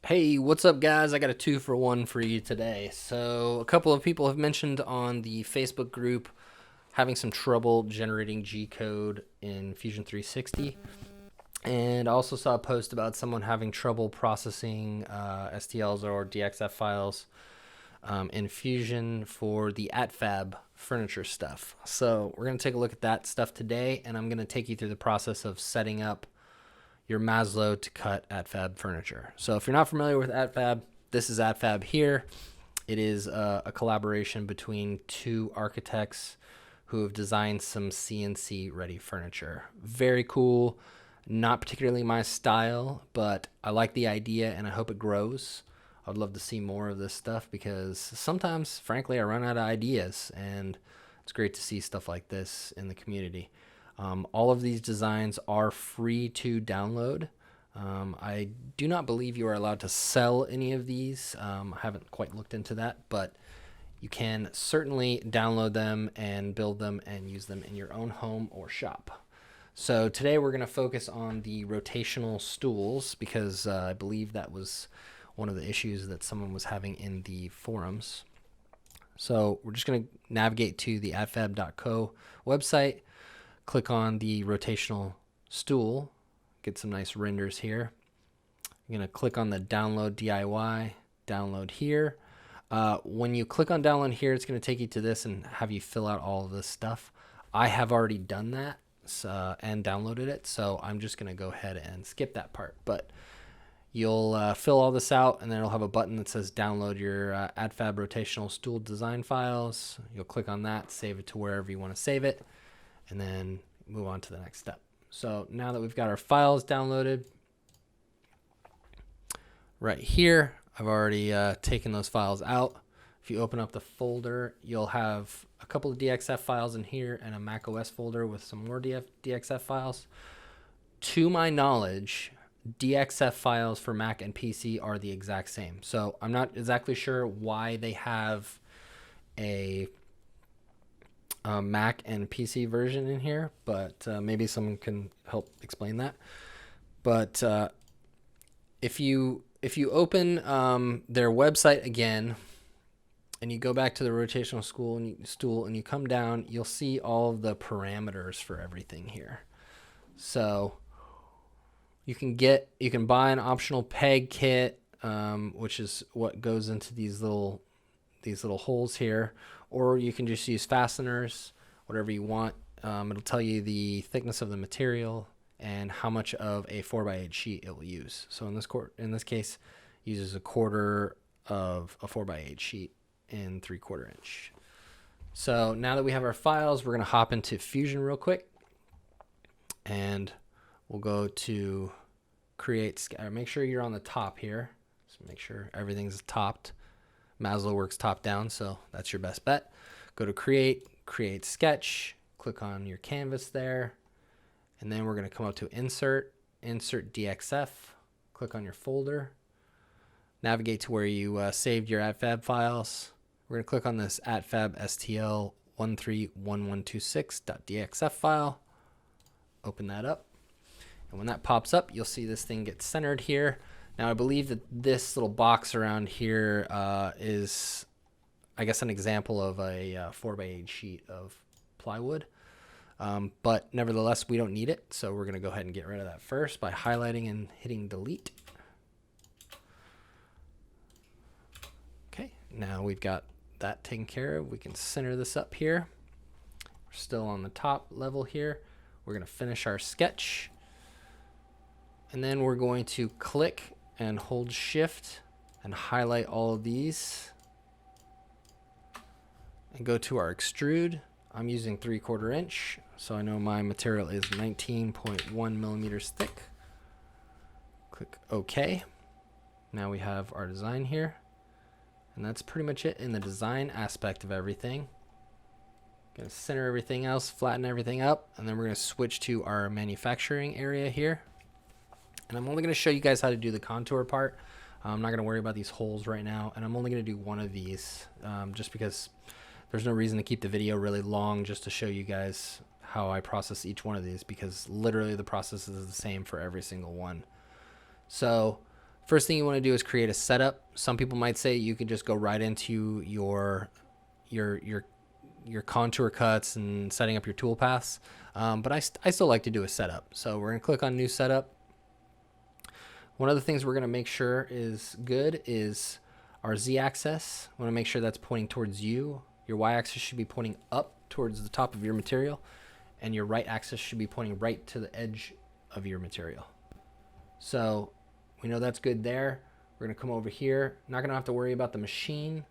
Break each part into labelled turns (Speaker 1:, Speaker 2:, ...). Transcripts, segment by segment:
Speaker 1: Hey, what's up, guys? I got a 2-for-1 for you today. So, a couple of people have mentioned on the Facebook group having some trouble generating Gcode in Fusion 360. And I also saw a post about someone having trouble processing STLs or DXF files in Fusion for the AtFab furniture stuff. So, we're going to take a look at that stuff today, and I'm going to take you through the process of setting up your Maslow to cut AtFab furniture. So if you're not familiar with AtFab, this is AtFab here. It is a collaboration between two architects who have designed some CNC ready furniture. Very cool. Not particularly my style, but I like the idea and I hope it grows. I'd love to see more of this stuff because sometimes, frankly, I run out of ideas, and it's great to see stuff like this in the community. All of these designs are free to download. I do not believe you are allowed to sell any of these. I haven't quite looked into that, but you can certainly download them and build them and use them in your own home or shop. So today we're going to focus on the rotational stools because I believe that was one of the issues that someone was having in the forums. So we're just going to navigate to the atfab.co website. Click on the rotational stool, get some nice renders here. I'm going to click on the download DIY, download here. When you click on download here, it's going to take you to this and have you fill out all of this stuff. I have already done that and downloaded it, so I'm just going to go ahead and skip that part. But you'll fill all this out, and then it'll have a button that says download your AtFab rotational stool design files. You'll click on that, save it to wherever you want to save it, and then move on to the next step. So now that we've got our files downloaded, right here, I've already taken those files out. If you open up the folder, you'll have a couple of DXF files in here and a macOS folder with some more DXF files. To my knowledge, DXF files for Mac and PC are the exact same. So I'm not exactly sure why they have a Mac and PC version in here, but maybe someone can help explain that. But if you open their website again and you go back to the rotational stool and you come down, you'll see all of the parameters for everything here. So you can buy an optional peg kit, which is what goes into these little holes here, or you can just use fasteners, whatever you want. It'll tell you the thickness of the material and how much of a 4x8 sheet it will use. So in this case, it uses a quarter of a 4x8 sheet in 3/4 inch. So now that we have our files, we're going to hop into Fusion real quick, and we'll go to create. Make sure you're on the top here. So make sure everything's topped. Maslow works top down, so that's your best bet. Go to create sketch, click on your canvas there, and then we're going to come up to insert DXF, click on your folder, navigate to where you saved your AtFab files. We're going to click on this AtFab STL 131126.dxf file, open that up, and when that pops up, you'll see this thing get centered here. Now, I believe that this little box around here is, I guess, an example of a 4x8 sheet of plywood. But nevertheless, we don't need it, so we're going to go ahead and get rid of that first by highlighting and hitting delete. Okay, now we've got that taken care of. We can center this up here. We're still on the top level here. We're going to finish our sketch. And then we're going to click and hold shift and highlight all of these and go to our extrude. I'm using 3/4 inch, so I know my material is 19.1 millimeters thick. Click OK. Now we have our design here, and that's pretty much it in the design aspect of everything. Gonna center everything else, flatten everything up, and then we're gonna switch to our manufacturing area here. And I'm only going to show you guys how to do the contour part. I'm not going to worry about these holes right now, and I'm only going to do one of these just because there's no reason to keep the video really long just to show you guys how I process each one of these, because literally the process is the same for every single one. So First thing you want to do is create a setup. Some people might say you can just go right into your contour cuts and setting up your tool paths, but I still like to do a setup. So we're going to click on new setup. One of the things we're going to make sure is good is our z-axis. We want to make sure that's pointing towards you. Your y-axis should be pointing up towards the top of your material, and your right axis should be pointing right to the edge of your material. So we know that's good there. We're going to come over here. Not going to have to worry about the machine.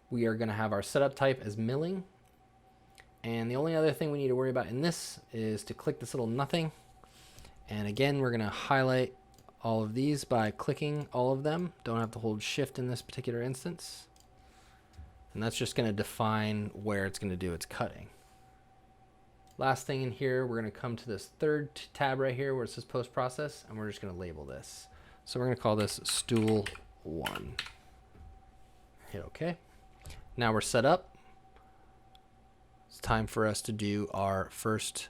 Speaker 1: We are going to have our setup type as milling. And the only other thing we need to worry about in this is to click this little nothing. And again, we're going to highlight all of these by clicking all of them. Don't have to hold shift in this particular instance. And that's just going to define where it's going to do its cutting. Last thing in here, we're going to come to this third tab right here where it says post process, and we're just going to label this. So we're going to call this stool 1. Hit OK. Now we're set up. It's time for us to do our first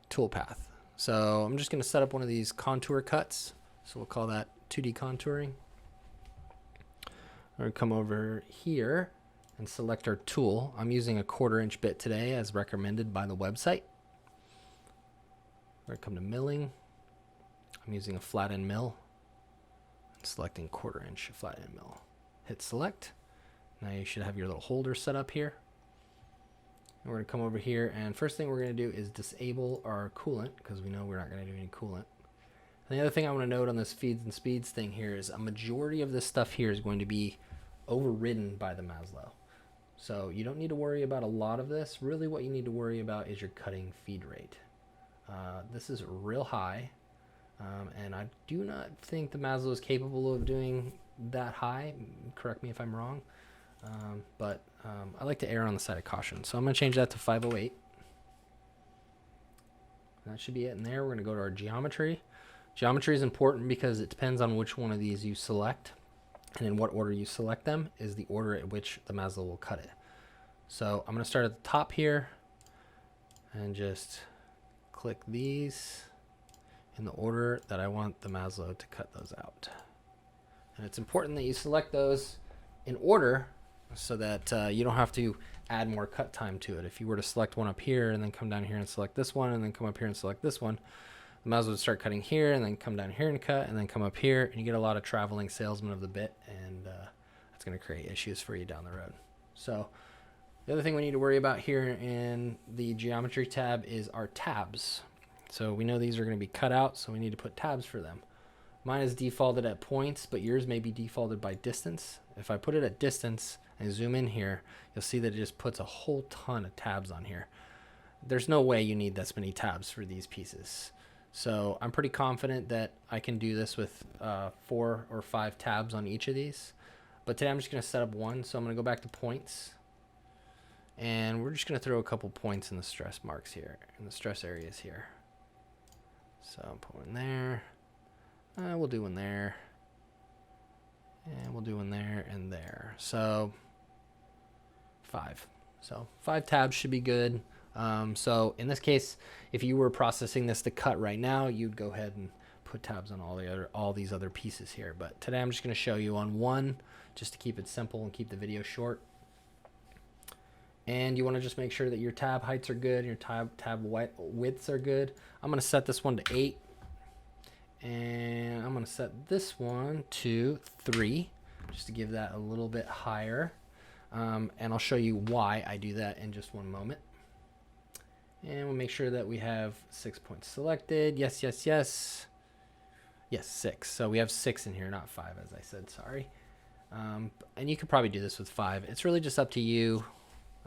Speaker 1: tool path. So I'm just going to set up one of these contour cuts. So we'll call that 2D contouring. We're going to come over here and select our tool. I'm using a 1/4 inch bit today as recommended by the website. We're going to come to milling. I'm using a flat end mill. Selecting 1/4 inch flat end mill. Hit select. Now you should have your little holder set up here. And we're going to come over here, and first thing we're going to do is disable our coolant, because we know we're not going to do any coolant. And the other thing I want to note on this feeds and speeds thing here is a majority of this stuff here is going to be overridden by the Maslow. So you don't need to worry about a lot of this. Really what you need to worry about is your cutting feed rate. This is real high, and I do not think the Maslow is capable of doing that high. Correct me if I'm wrong. But I like to err on the side of caution. So I'm going to change that to 508. That should be it in there. We're going to go to our geometry. Geometry is important because it depends on which one of these you select. And in what order you select them is the order at which the Maslow will cut it. So I'm going to start at the top here and just click these in the order that I want the Maslow to cut those out. And it's important that you select those in order so that you don't have to add more cut time to it. If you were to select one up here and then come down here and select this one and then come up here and select this one, the Maslow would start cutting here and then come down here and cut and then come up here, and you get a lot of traveling salesmen of the bit, and that's going to create issues for you down the road. So the other thing we need to worry about here in the geometry tab is our tabs. So we know these are going to be cut out, so we need to put tabs for them. Mine is defaulted at points, but yours may be defaulted by distance. If I put it at distance and zoom in here, you'll see that it just puts a whole ton of tabs on here. There's no way you need this many tabs for these pieces. So I'm pretty confident that I can do this with 4 or 5 tabs on each of these. But today I'm just going to set up one. So I'm going to go back to points. And we're just going to throw a couple points in the stress marks here, in the stress areas here. So I'll put one there. We'll do one there. And we'll do one there and there. So 5. So 5 tabs should be good. So in this case, if you were processing this to cut right now, you'd go ahead and put tabs on all these other pieces here. But today I'm just going to show you on one, just to keep it simple and keep the video short. And you want to just make sure that your tab heights are good, your tab widths are good. I'm going to set this one to 8. And I'm going to set this one to 3, just to give that a little bit higher. And I'll show you why I do that in just one moment. And we'll make sure that we have 6 points selected. Yes, yes, yes. Yes, 6. So we have 6 in here, not 5, as I said, sorry. And you could probably do this with 5. It's really just up to you.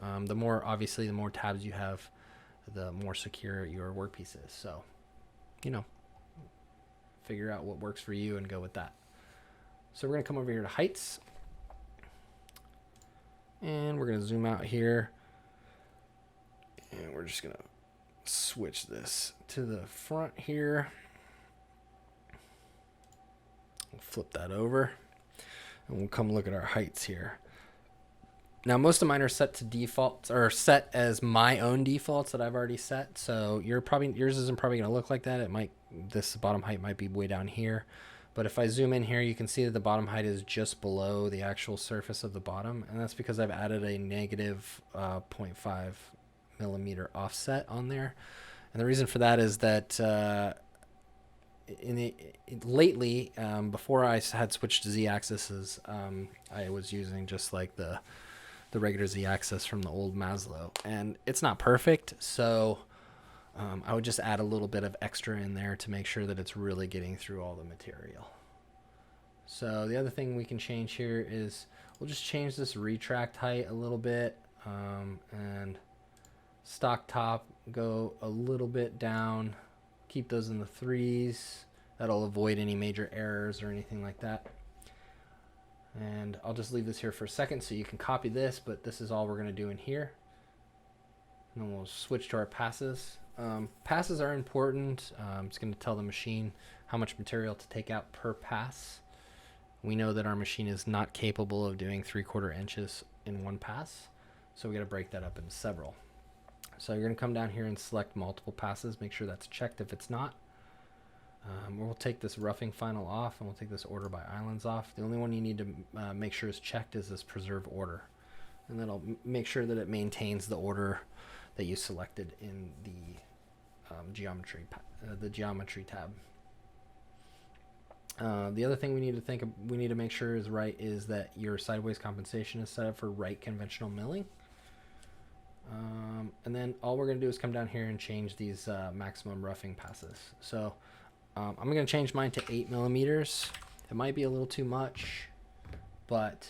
Speaker 1: Obviously, the more tabs you have, the more secure your workpiece is. So, figure out what works for you and go with that. So we're going to come over here to heights. And we're going to zoom out here. And we're just going to switch this to the front here. We'll flip that over. And we'll come look at our heights here. Now, most of mine are set to defaults, or set as my own defaults that I've already set. So yours isn't probably going to look like that. This bottom height might be way down here. But if I zoom in here, you can see that the bottom height is just below the actual surface of the bottom. And that's because I've added a negative 0.5 millimeter offset on there. And the reason for that is that lately, before I had switched to Z-axis, I was using just like the regular Z-axis from the old Maslow. And it's not perfect, so I would just add a little bit of extra in there to make sure that it's really getting through all the material. So the other thing we can change here is we'll just change this retract height a little bit, and stock top go a little bit down. Keep those in the 3s. That'll avoid any major errors or anything like that. And I'll just leave this here for a second so you can copy this, but this is all we're going to do in here. And then we'll switch to our passes. Passes are important. It's going to tell the machine how much material to take out per pass. We know that our machine is not capable of doing 3/4 inches in one pass, so we got to break that up into several. So you're going to come down here and select multiple passes. Make sure that's checked if it's not. We'll take this roughing final off, and we'll take this order by islands off. The only one you need to make sure is checked is this preserve order, and that'll make sure that it maintains the order that you selected in the geometry tab. The other thing we need to make sure is right is that your sideways compensation is set up for right conventional milling. And then all we're going to do is come down here and change these maximum roughing passes. So I'm going to change mine to 8 millimeters. It might be a little too much, but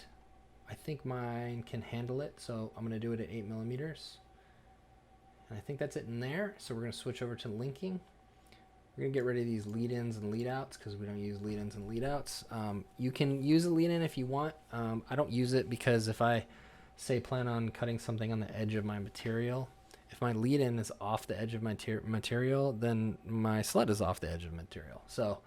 Speaker 1: I think mine can handle it. So I'm going to do it at 8 millimeters. And I think that's it in there. So we're going to switch over to linking. We're going to get rid of these lead-ins and lead-outs because we don't use lead-ins and lead-outs. You can use a lead-in if you want. I don't use it because if I say plan on cutting something on the edge of my material, if my lead-in is off the edge of my material, then my sled is off the edge of material. So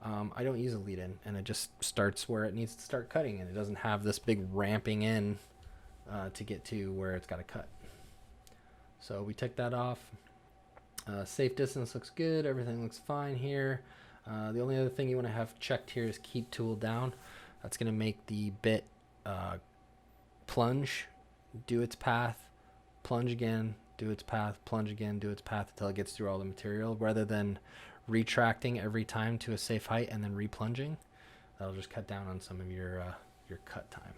Speaker 1: I don't use a lead-in, and it just starts where it needs to start cutting, and it doesn't have this big ramping in to get to where it's got to cut. So we took that off. Safe distance looks good. Everything looks fine here. The only other thing you want to have checked here is keep tool down. That's going to make the bit plunge, do its path, plunge again, do its path, plunge again, do its path until it gets through all the material, rather than retracting every time to a safe height and then replunging. That'll just cut down on some of your cut time.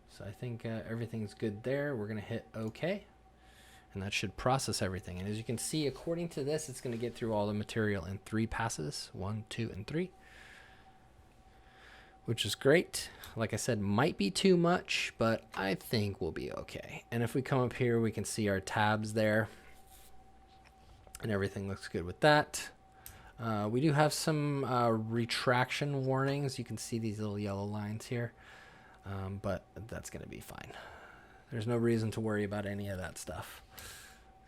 Speaker 1: So I think everything's good there. We're going to hit OK. And that should process everything. And as you can see, according to this, it's going to get through all the material in 3 passes, 1, 2, and 3, which is great. Like I said, might be too much, but I think we'll be okay. And if we come up here, we can see our tabs there, and everything looks good with that. We do have some retraction warnings. You can see these little yellow lines here, but that's going to be fine. There's no reason to worry about any of that stuff.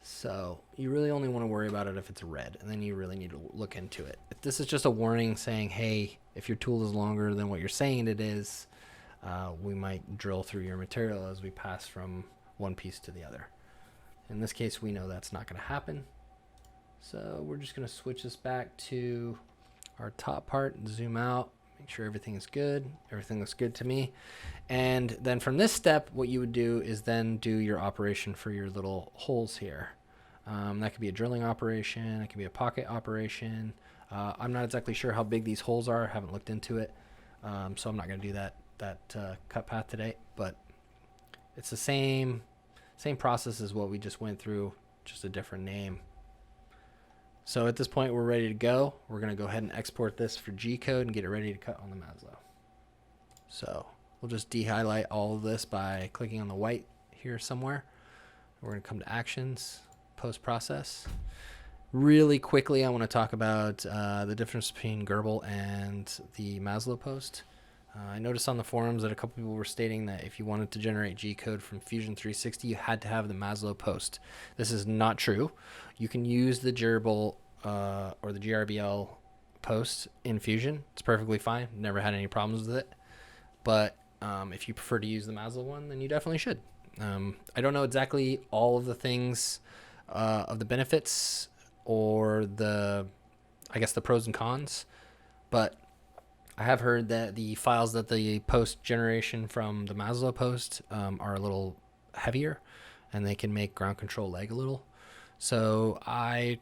Speaker 1: So you really only want to worry about it if it's red, and then you really need to look into it. If this is just a warning saying, hey, if your tool is longer than what you're saying it is, we might drill through your material as we pass from one piece to the other. In this case, we know that's not going to happen. So we're just going to switch this back to our top part and zoom out. Make sure everything is good. Everything looks good to me. And then from this step, what you would do is then do your operation for your little holes here. That could be a drilling operation. It could be a pocket operation. I'm not exactly sure how big these holes are. I haven't looked into it. So I'm not going to do that cut path today. But it's the same process as what we just went through, just a different name. So at this point, we're ready to go. We're going to go ahead and export this for Gcode and get it ready to cut on the Maslow. So we'll just de-highlight all of this by clicking on the white here somewhere. We're going to come to Actions, Post-Process. Really quickly, I want to talk about the difference between Gerbil and the Maslow post. I noticed on the forums that a couple people were stating that if you wanted to generate Gcode from Fusion 360, you had to have the Maslow post. This is not true. You can use the Gerbil or the GRBL post in Fusion. It's perfectly fine. Never had any problems with it. But if you prefer to use the Maslow one, then you definitely should. I don't know exactly all of the things of the benefits or the pros and cons, but I have heard that the files that the post generation from the Maslow post are a little heavier, and they can make ground control lag a little. So I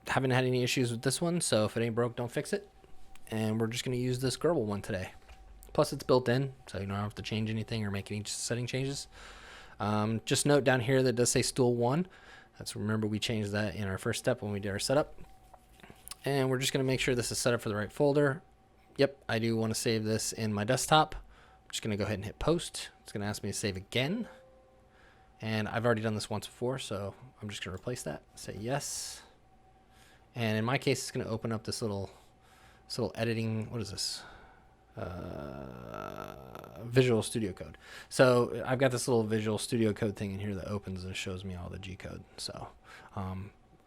Speaker 1: haven't had any issues with this one, so if it ain't broke, don't fix it. And we're just going to use this Gerbil one today. Plus it's built in, so you don't have to change anything or make any setting changes. Just note down here that it does say stool 1. Remember we changed that in our first step when we did our setup. And we're just going to make sure this is set up for the right folder. Yep, I do want to save this in my desktop. I'm just going to go ahead and hit post. It's going to ask me to save again. And I've already done this once before, so I'm just going to replace that. Say yes. And in my case, it's going to open up this little editing, what is this? Visual Studio Code. So I've got this little Visual Studio Code thing in here that opens and shows me all the Gcode. So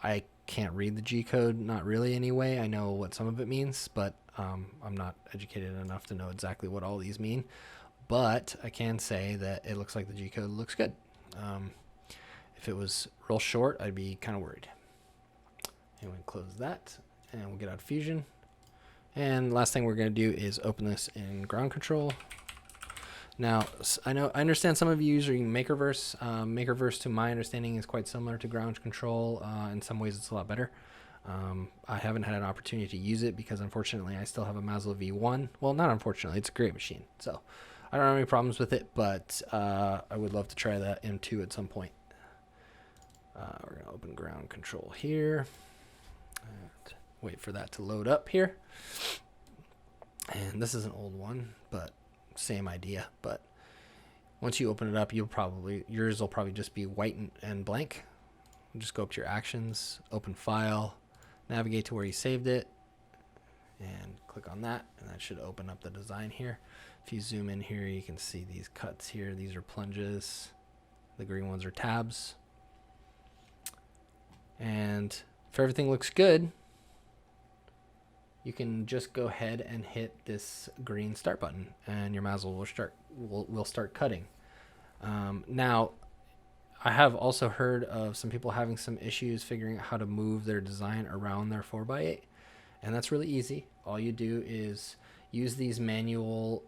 Speaker 1: I can't read the Gcode, not really anyway. I know what some of it means, but I'm not educated enough to know exactly what all these mean. But I can say that it looks like the Gcode looks good. If it was real short, I'd be kind of worried. Anyway, close that, and we'll get out of Fusion. And last thing we're going to do is open this in ground control. Now, I understand some of you use Makerverse. Makerverse, to my understanding, is quite similar to ground control. In some ways, it's a lot better. I haven't had an opportunity to use it because, unfortunately, I still have a Maslow V1. Well, not unfortunately, it's a great machine. So I don't have any problems with it, but I would love to try that M2 at some point. We're going to open ground control here. And wait for that to load up here. And this is an old one, but same idea. But once you open it up, yours will probably just be white and blank. Just go up to your actions, open file, navigate to where you saved it, and click on that, and that should open up the design here. If you zoom in here, you can see these cuts here. These are plunges. The green ones are tabs. And if everything looks good, you can just go ahead and hit this green start button, and your Maslow will start cutting. Now, I have also heard of some people having some issues figuring out how to move their design around their 4x8, and that's really easy. All you do is use these manual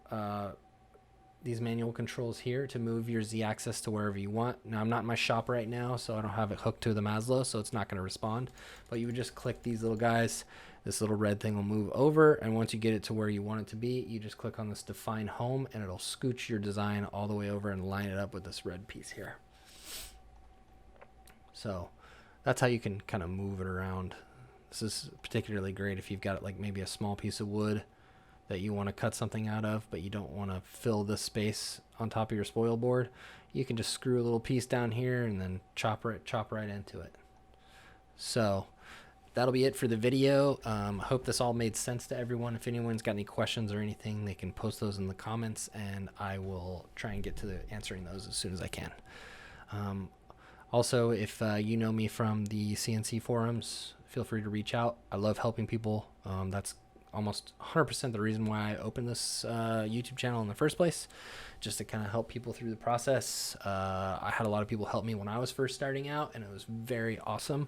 Speaker 1: controls here to move your Z-axis to wherever you want. Now, I'm not in my shop right now, so I don't have it hooked to the Maslow, so it's not going to respond. But you would just click these little guys. This little red thing will move over, and once you get it to where you want it to be, you just click on this Define Home, and it'll scooch your design all the way over and line it up with this red piece here. So that's how you can kind of move it around. This is particularly great if you've got like maybe a small piece of wood that you want to cut something out of, but you don't want to fill this space on top of your spoil board. You can just screw a little piece down here and then chop right into it. So that'll be it for the video. I hope this all made sense to everyone. If anyone's got any questions or anything, they can post those in the comments, and I will try and get to answering those as soon as I can. Also, if you know me from the CNC forums, feel free to reach out. I love helping people. That's almost 100% the reason why I opened this YouTube channel in the first place, just to kind of help people through the process. I had a lot of people help me when I was first starting out, and it was very awesome.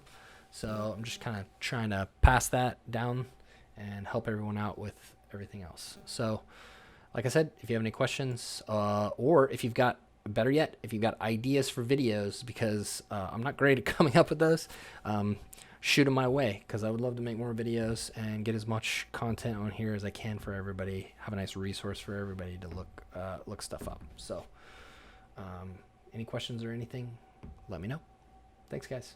Speaker 1: So I'm just kind of trying to pass that down and help everyone out with everything else. So like I said, if you have any questions, or if you've got, better yet, if you've got ideas for videos, because I'm not great at coming up with those, shoot them my way, because I would love to make more videos and get as much content on here as I can for everybody. Have a nice resource for everybody to look stuff up. So any questions or anything, let me know. Thanks, guys.